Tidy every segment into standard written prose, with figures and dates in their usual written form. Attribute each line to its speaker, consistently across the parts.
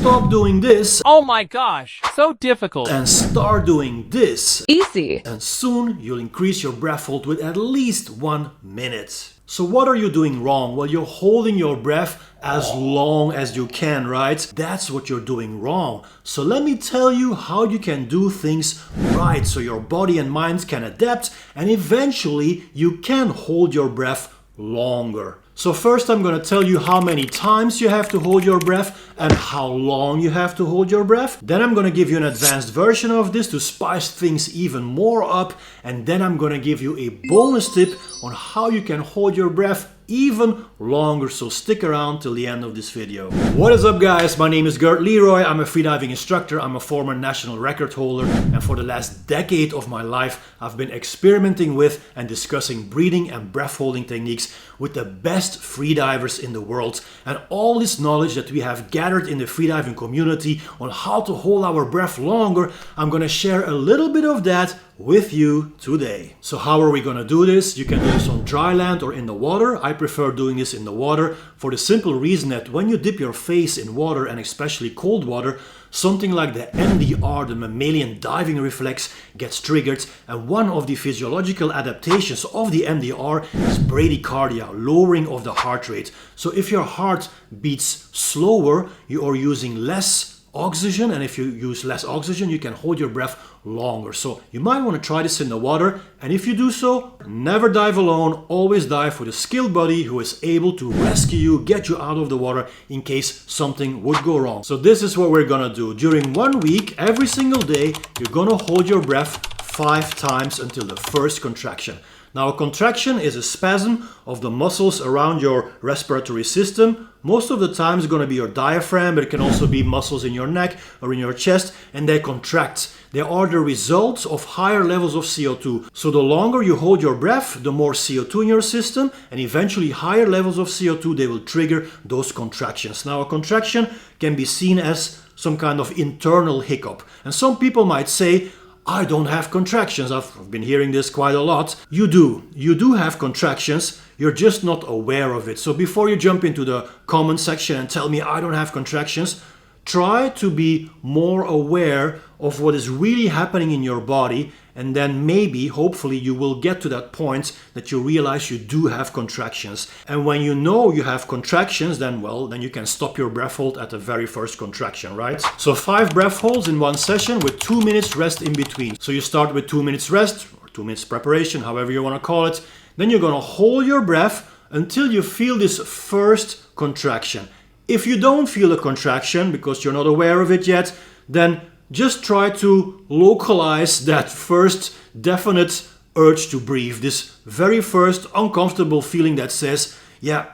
Speaker 1: stop doing this.
Speaker 2: Oh my gosh, so difficult.
Speaker 1: And start doing this.
Speaker 3: Easy.
Speaker 1: And soon you'll increase your breath hold with at least 1 minute. So what are you doing wrong? Well, you're holding your breath as long as you can, right? That's what you're doing wrong. So let me tell you how you can do things right so your body and mind can adapt and eventually you can hold your breath longer. So first I'm going to tell you how many times you have to hold your breath and how long you have to hold your breath. Then I'm going to give you an advanced version of this to spice things even more up. And then I'm going to give you a bonus tip on how you can hold your breath even longer, so stick around till the end of this video. What is up guys, my name is Gert Leroy, I'm a freediving instructor, I'm a former national record holder, and for the last decade of my life I've been experimenting with and discussing breathing and breath holding techniques with the best freedivers in the world. And all this knowledge that we have gathered in the freediving community on how to hold our breath longer, I'm gonna share a little bit of that with you today. So how are we gonna do this? You can do this on dry land or in the water. I prefer doing this in the water for the simple reason that when you dip your face in water, and especially cold water, something like the MDR, the mammalian diving reflex, gets triggered, and one of the physiological adaptations of the MDR is bradycardia, lowering of the heart rate. So if your heart beats slower, you are using less oxygen, and if you use less oxygen you can hold your breath longer. So you might want to try this in the water, and if you do so, never dive alone, always dive with a skilled buddy who is able to rescue you, get you out of the water in case something would go wrong. So this is what we're gonna do. During 1 week, every single day, you're gonna hold your breath 5 times until the first contraction. Now a contraction is a spasm of the muscles around your respiratory system. Most of the time it's going to be your diaphragm, but it can also be muscles in your neck or in your chest, and they contract. They are the result of higher levels of CO2. So the longer you hold your breath, the more CO2 in your system, and eventually higher levels of CO2, they will trigger those contractions. Now a contraction can be seen as some kind of internal hiccup. And some people might say, I don't have contractions. I've been hearing this quite a lot. You do. You do have contractions. You're just not aware of it. So before you jump into the comment section and tell me I don't have contractions, try to be more aware of what is really happening in your body, and then maybe, hopefully, you will get to that point that you realize you do have contractions. And when you know you have contractions, then you can stop your breath hold at the very first contraction, right? So 5 breath holds in one session with 2 minutes rest in between. So you start with 2 minutes rest, or 2 minutes preparation, however you want to call it. Then you're going to hold your breath until you feel this first contraction. If you don't feel a contraction because you're not aware of it yet, then just try to localize that first definite urge to breathe, this very first uncomfortable feeling that says, yeah,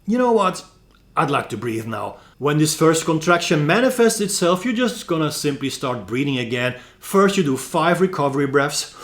Speaker 1: you know what, I'd like to breathe now. When this first contraction manifests itself, you're just gonna simply start breathing again. First you do 5 recovery breaths,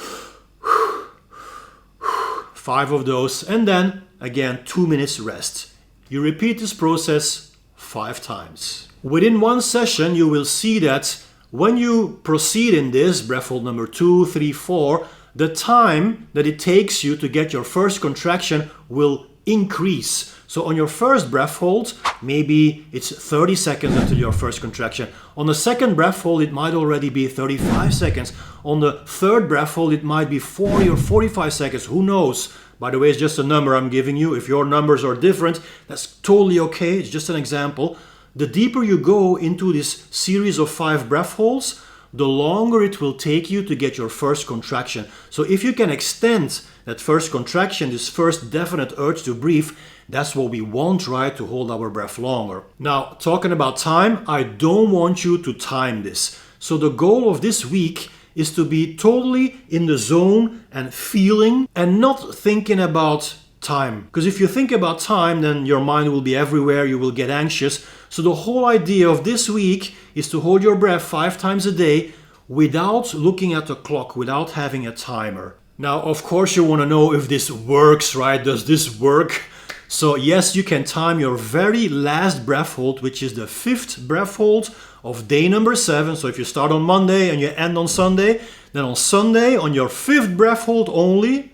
Speaker 1: 5 of those, and then again 2 minutes rest. You repeat this process 5 times. Within one session you will see that when you proceed in this, breath hold number 2, 3, 4, the time that it takes you to get your first contraction will increase. So on your first breath hold, maybe it's 30 seconds until your first contraction. On the second breath hold, it might already be 35 seconds. On the third breath hold, it might be 40 or 45 seconds. Who knows? By the way, it's just a number I'm giving you. If your numbers are different, that's totally okay. It's just an example. The deeper you go into this series of 5 breath holds, the longer it will take you to get your first contraction. So if you can extend that first contraction, this first definite urge to breathe, that's what we want, right? To hold our breath longer. Now, talking about time, I don't want you to time this. So the goal of this week is to be totally in the zone and feeling and not thinking about time. Because if you think about time, then your mind will be everywhere, you will get anxious. So the whole idea of this week is to hold your breath 5 times a day without looking at the clock, without having a timer. Now, of course, you want to know if this works, right? Does this work? So yes, you can time your very last breath hold, which is the 5th breath hold of day number 7. So if you start on Monday and you end on Sunday, then on Sunday, on your 5th breath hold only,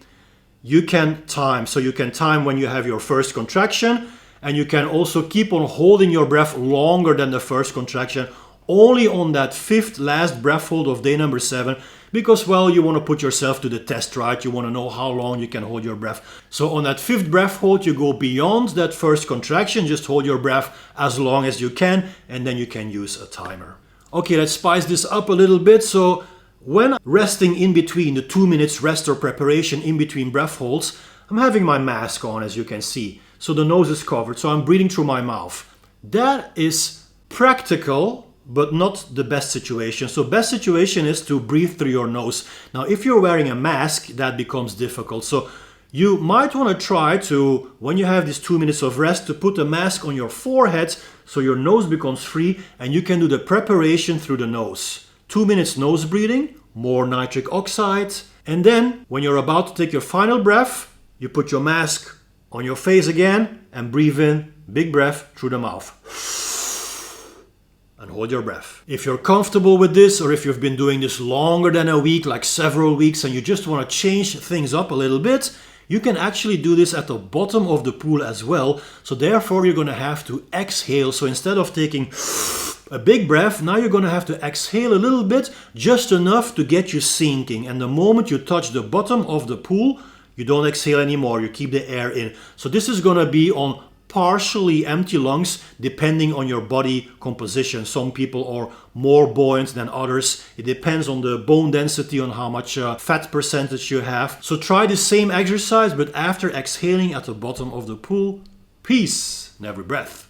Speaker 1: you can time. So you can time when you have your first contraction, And you can also keep on holding your breath longer than the first contraction, only on that fifth last breath hold of day number 7, because, well, you want to put yourself to the test, right? You want to know how long you can hold your breath. So on that fifth breath hold, you go beyond that first contraction, just hold your breath as long as you can, and then you can use a timer. Okay, let's spice this up a little bit. So when resting in between the 2 minutes rest or preparation in between breath holds, I'm having my mask on, as you can see. So the nose is covered, so I'm breathing through my mouth. That is practical, but not the best situation. So best situation is to breathe through your nose. Now, if you're wearing a mask, that becomes difficult. So you might want to try to, when you have these 2 minutes of rest, to put a mask on your forehead so your nose becomes free and you can do the preparation through the nose. 2 minutes nose breathing, more nitric oxide. And then when you're about to take your final breath, you put your mask on your face again and breathe in, big breath through the mouth. And hold your breath. If you're comfortable with this, or if you've been doing this longer than a week, like several weeks, and you just want to change things up a little bit, you can actually do this at the bottom of the pool as well. So therefore you're going to have to exhale. So instead of taking a big breath, now you're going to have to exhale a little bit, just enough to get you sinking. And the moment you touch the bottom of the pool, you don't exhale anymore, you keep the air in. So this is going to be on partially empty lungs, depending on your body composition. Some people are more buoyant than others. It depends on the bone density, on how much fat percentage you have. So try the same exercise, but after exhaling at the bottom of the pool. Peace in every breath.